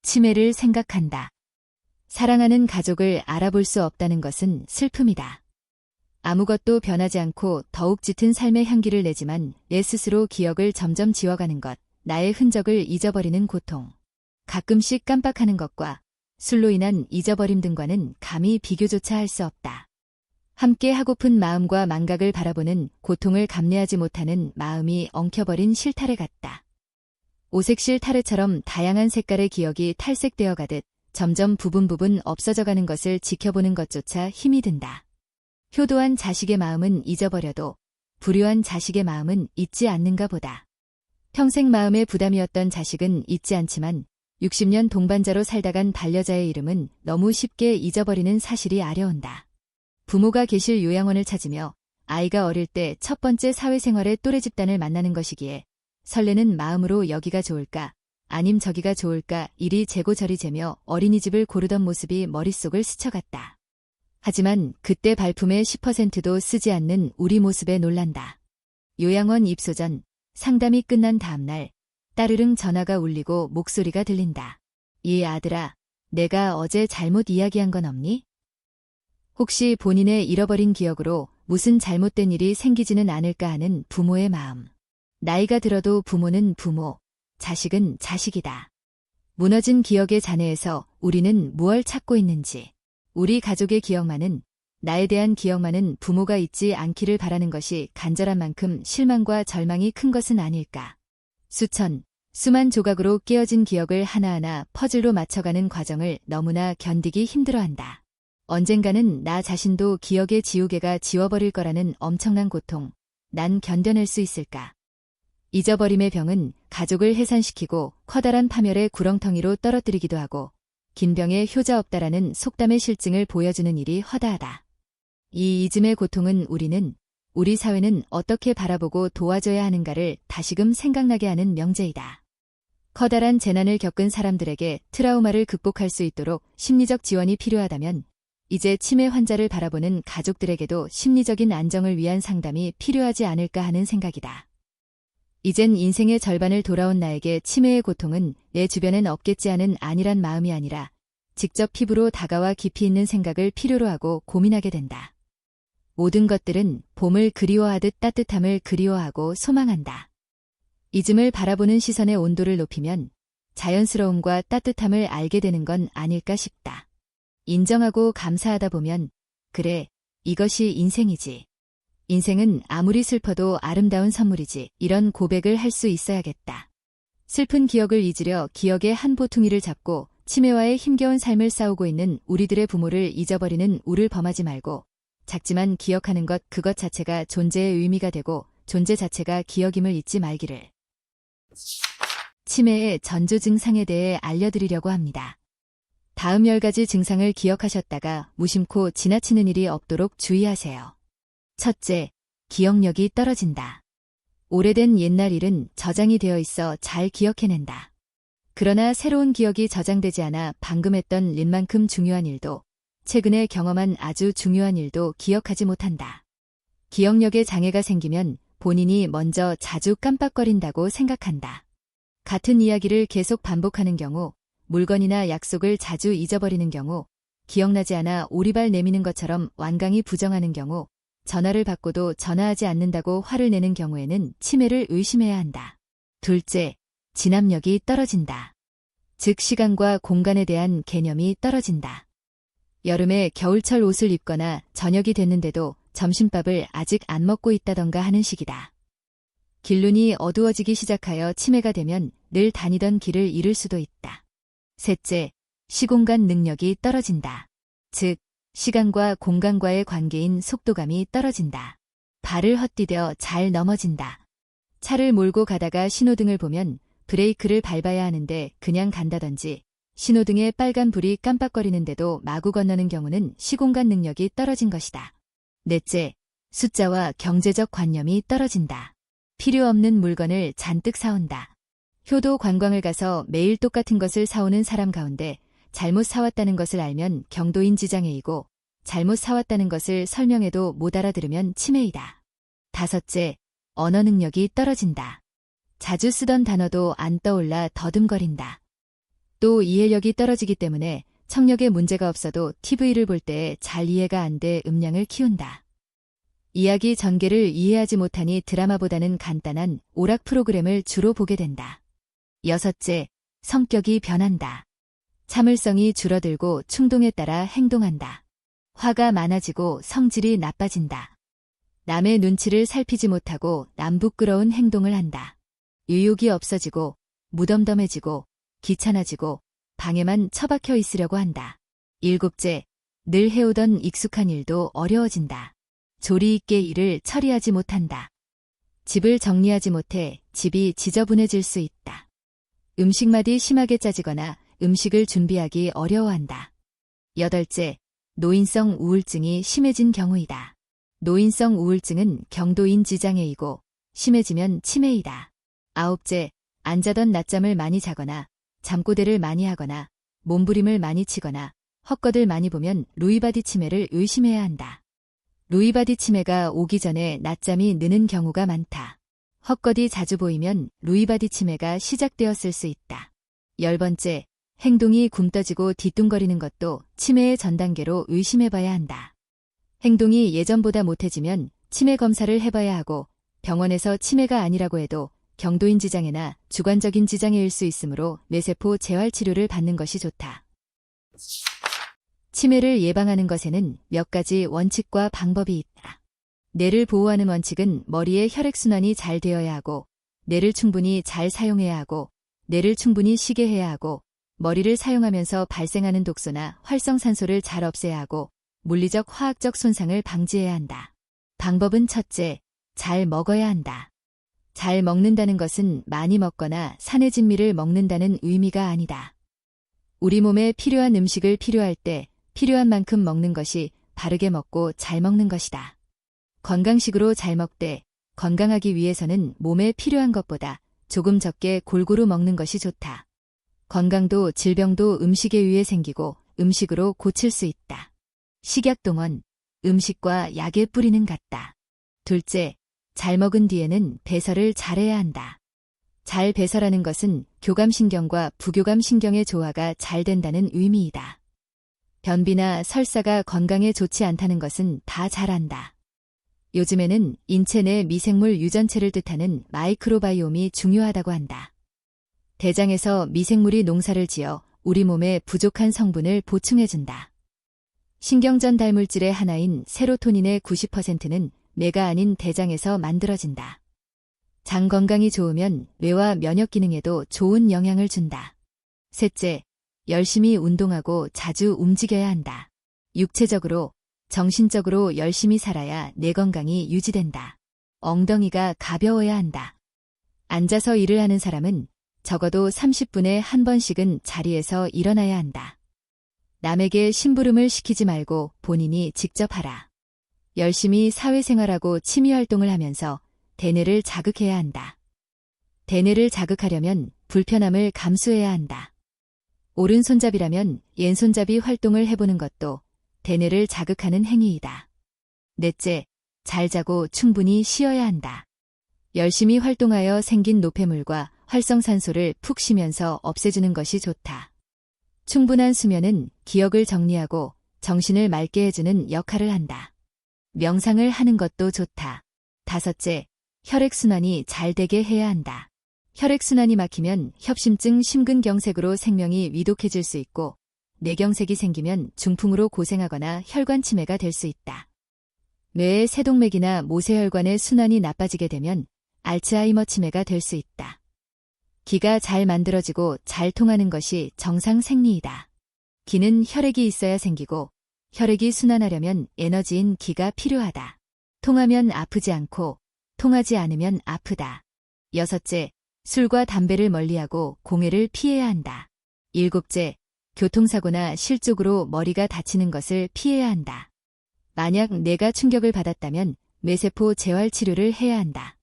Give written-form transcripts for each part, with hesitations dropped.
치매를 생각한다. 사랑하는 가족을 알아볼 수 없다는 것은 슬픔이다. 아무것도 변하지 않고 더욱 짙은 삶의 향기를 내지만 내 스스로 기억을 점점 지워가는 것, 나의 흔적을 잊어버리는 고통. 가끔씩 깜빡하는 것과 술로 인한 잊어버림 등과는 감히 비교조차 할 수 없다. 함께 하고픈 마음과 망각을 바라보는 고통을 감내하지 못하는 마음이 엉켜버린 실타래 같다. 오색실 타르처럼 다양한 색깔의 기억이 탈색되어 가듯 점점 부분 없어져가는 것을 지켜보는 것조차 힘이 든다. 효도한 자식의 마음은 잊어버려도 불효한 자식의 마음은 잊지 않는가 보다. 평생 마음의 부담이었던 자식은 잊지 않지만 60년 동반자로 살다간 반려자의 이름은 너무 쉽게 잊어버리는 사실이 아려온다. 부모가 계실 요양원을 찾으며 아이가 어릴 때 첫 번째 사회생활의 또래 집단을 만나는 것이기에 설레는 마음으로 여기가 좋을까 아님 저기가 좋을까 이리 재고 저리 재며 어린이집을 고르던 모습이 머릿속을 스쳐갔다. 하지만 그때 발품의 10%도 쓰지 않는 우리 모습에 놀란다. 요양원 입소 전 상담이 끝난 다음날 따르릉 전화가 울리고 목소리가 들린다. 이 아들아, 내가 어제 잘못 이야기한 건 없니? 혹시 본인의 잃어버린 기억으로 무슨 잘못된 일이 생기지는 않을까 하는 부모의 마음. 나이가 들어도 부모는 부모, 자식은 자식이다. 무너진 기억의 잔해에서 우리는 무얼 찾고 있는지, 우리 가족의 기억만은, 나에 대한 기억만은 부모가 잊지 않기를 바라는 것이 간절한 만큼 실망과 절망이 큰 것은 아닐까. 수만 조각으로 깨어진 기억을 하나하나 퍼즐로 맞춰가는 과정을 너무나 견디기 힘들어한다. 언젠가는 나 자신도 기억의 지우개가 지워버릴 거라는 엄청난 고통, 난 견뎌낼 수 있을까? 잊어버림의 병은 가족을 해산시키고 커다란 파멸의 구렁텅이로 떨어뜨리기도 하고 긴 병에 효자 없다라는 속담의 실증을 보여주는 일이 허다하다. 이 잊음의 고통은 우리 사회는 어떻게 바라보고 도와줘야 하는가를 다시금 생각나게 하는 명제이다. 커다란 재난을 겪은 사람들에게 트라우마를 극복할 수 있도록 심리적 지원이 필요하다면 이제 치매 환자를 바라보는 가족들에게도 심리적인 안정을 위한 상담이 필요하지 않을까 하는 생각이다. 이젠 인생의 절반을 돌아온 나에게 치매의 고통은 내 주변엔 없겠지 하는 안일한 마음이 아니라 직접 피부로 다가와 깊이 있는 생각을 필요로 하고 고민하게 된다. 모든 것들은 봄을 그리워하듯 따뜻함을 그리워하고 소망한다. 잊음을 바라보는 시선의 온도를 높이면 자연스러움과 따뜻함을 알게 되는 건 아닐까 싶다. 인정하고 감사하다 보면 그래, 이것이 인생이지. 인생은 아무리 슬퍼도 아름다운 선물이지. 이런 고백을 할 수 있어야겠다. 슬픈 기억을 잊으려 기억의 한 보퉁이를 잡고 치매와의 힘겨운 삶을 싸우고 있는 우리들의 부모를 잊어버리는 우를 범하지 말고 작지만 기억하는 것 그것 자체가 존재의 의미가 되고 존재 자체가 기억임을 잊지 말기를. 치매의 전조 증상에 대해 알려드리려고 합니다. 다음 10가지 증상을 기억하셨다가 무심코 지나치는 일이 없도록 주의하세요. 첫째, 기억력이 떨어진다. 오래된 옛날 일은 저장이 되어 있어 잘 기억해낸다. 그러나 새로운 기억이 저장되지 않아 방금 했던 일만큼 중요한 일도 최근에 경험한 아주 중요한 일도 기억하지 못한다. 기억력에 장애가 생기면 본인이 먼저 자주 깜빡거린다고 생각한다. 같은 이야기를 계속 반복하는 경우, 물건이나 약속을 자주 잊어버리는 경우, 기억나지 않아 오리발 내미는 것처럼 완강히 부정하는 경우, 전화를 받고도 전화하지 않는다고 화를 내는 경우에는 치매를 의심해야 한다. 둘째, 진압력이 떨어진다. 즉 시간과 공간에 대한 개념이 떨어진다. 여름에 겨울철 옷을 입거나 저녁이 됐는데도 점심밥을 아직 안 먹고 있다던가 하는 시기다. 길눈이 어두워지기 시작하여 치매가 되면 늘 다니던 길을 잃을 수도 있다. 셋째, 시공간 능력이 떨어진다. 즉, 시간과 공간과의 관계인 속도감이 떨어진다. 발을 헛디뎌 잘 넘어진다. 차를 몰고 가다가 신호등을 보면 브레이크를 밟아야 하는데 그냥 간다든지 신호등에 빨간 불이 깜빡거리는데도 마구 건너는 경우는 시공간 능력이 떨어진 것이다. 넷째, 숫자와 경제적 관념이 떨어진다. 필요 없는 물건을 잔뜩 사온다. 효도 관광을 가서 매일 똑같은 것을 사오는 사람 가운데 잘못 사왔다는 것을 알면 경도인지 장애이고 잘못 사왔다는 것을 설명해도 못 알아들으면 치매이다. 다섯째, 언어 능력이 떨어진다. 자주 쓰던 단어도 안 떠올라 더듬거린다. 또 이해력이 떨어지기 때문에 청력에 문제가 없어도 TV를 볼 때 잘 이해가 안 돼 음량을 키운다. 이야기 전개를 이해하지 못하니 드라마보다는 간단한 오락 프로그램을 주로 보게 된다. 여섯째, 성격이 변한다. 참을성이 줄어들고 충동에 따라 행동한다. 화가 많아지고 성질이 나빠진다. 남의 눈치를 살피지 못하고 남부끄러운 행동을 한다. 의욕이 없어지고 무덤덤해지고 귀찮아지고 방에만 처박혀 있으려고 한다. 일곱째, 늘 해오던 익숙한 일도 어려워진다. 조리 있게 일을 처리하지 못한다. 집을 정리하지 못해 집이 지저분해질 수 있다. 음식맛이 심하게 짜지거나 음식을 준비하기 어려워한다. 여덟째, 노인성 우울증이 심해진 경우이다. 노인성 우울증은 경도인 지장애이고 심해지면 치매이다. 아홉째, 안 자던 낮잠을 많이 자거나 잠꼬대를 많이 하거나 몸부림을 많이 치거나 헛것을 많이 보면 루이바디 치매를 의심해야 한다. 루이바디 치매가 오기 전에 낮잠이 느는 경우가 많다. 헛것이 자주 보이면 루이바디 치매가 시작되었을 수 있다. 10번째, 행동이 굼떠지고 뒤뚱거리는 것도 치매의 전 단계로 의심해봐야 한다. 행동이 예전보다 못해지면 치매 검사를 해봐야 하고 병원에서 치매가 아니라고 해도 경도인 지장애나 주관적인 지장애일 수 있으므로 뇌세포 재활 치료를 받는 것이 좋다. 치매를 예방하는 것에는 몇 가지 원칙과 방법이 있다. 뇌를 보호하는 원칙은 머리의 혈액순환이 잘 되어야 하고 뇌를 충분히 잘 사용해야 하고 뇌를 충분히 쉬게 해야 하고 머리를 사용하면서 발생하는 독소나 활성산소를 잘 없애야 하고 물리적 화학적 손상을 방지해야 한다. 방법은 첫째, 잘 먹어야 한다. 잘 먹는다는 것은 많이 먹거나 산의 진미를 먹는다는 의미가 아니다. 우리 몸에 필요한 음식을 필요할 때 필요한 만큼 먹는 것이 바르게 먹고 잘 먹는 것이다. 건강식으로 잘 먹되 건강하기 위해서는 몸에 필요한 것보다 조금 적게 골고루 먹는 것이 좋다. 건강도 질병도 음식에 의해 생기고 음식으로 고칠 수 있다. 식약동원, 음식과 약의 뿌리는 같다. 둘째, 잘 먹은 뒤에는 배설을 잘해야 한다. 잘 배설하는 것은 교감신경과 부교감신경의 조화가 잘 된다는 의미이다. 변비나 설사가 건강에 좋지 않다는 것은 다 잘 안다. 요즘에는 인체 내 미생물 유전체를 뜻하는 마이크로바이옴이 중요하다고 한다. 대장에서 미생물이 농사를 지어 우리 몸에 부족한 성분을 보충해준다. 신경전달 물질의 하나인 세로토닌의 90%는 뇌가 아닌 대장에서 만들어진다. 장 건강이 좋으면 뇌와 면역 기능에도 좋은 영향을 준다. 셋째, 열심히 운동하고 자주 움직여야 한다. 육체적으로, 정신적으로 열심히 살아야 뇌 건강이 유지된다. 엉덩이가 가벼워야 한다. 앉아서 일을 하는 사람은 적어도 30분에 한 번씩은 자리에서 일어나야 한다. 남에게 심부름을 시키지 말고 본인이 직접 하라. 열심히 사회생활하고 취미활동을 하면서 대뇌를 자극해야 한다. 대뇌를 자극하려면 불편함을 감수해야 한다. 오른손잡이라면 왼손잡이 활동을 해보는 것도 대뇌를 자극하는 행위이다. 넷째, 잘 자고 충분히 쉬어야 한다. 열심히 활동하여 생긴 노폐물과 활성산소를 푹 쉬면서 없애주는 것이 좋다. 충분한 수면은 기억을 정리하고 정신을 맑게 해주는 역할을 한다. 명상을 하는 것도 좋다. 다섯째, 혈액순환이 잘 되게 해야 한다. 혈액순환이 막히면 협심증 심근경색으로 생명이 위독해질 수 있고 뇌경색이 생기면 중풍으로 고생하거나 혈관치매가 될 수 있다. 뇌의 세동맥이나 모세혈관의 순환이 나빠지게 되면 알츠하이머 치매가 될 수 있다. 기가 잘 만들어지고 잘 통하는 것이 정상 생리이다. 기는 혈액이 있어야 생기고 혈액이 순환하려면 에너지인 기가 필요하다. 통하면 아프지 않고 통하지 않으면 아프다. 여섯째, 술과 담배를 멀리하고 공해를 피해야 한다. 일곱째, 교통사고나 실족으로 머리가 다치는 것을 피해야 한다. 만약 뇌가 충격을 받았다면 뇌세포 재활 치료를 해야 한다.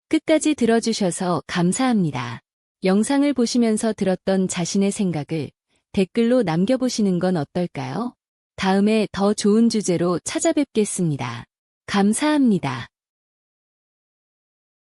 끝까지 들어주셔서 감사합니다. 영상을 보시면서 들었던 자신의 생각을 댓글로 남겨보시는 건 어떨까요? 다음에 더 좋은 주제로 찾아뵙겠습니다. 감사합니다.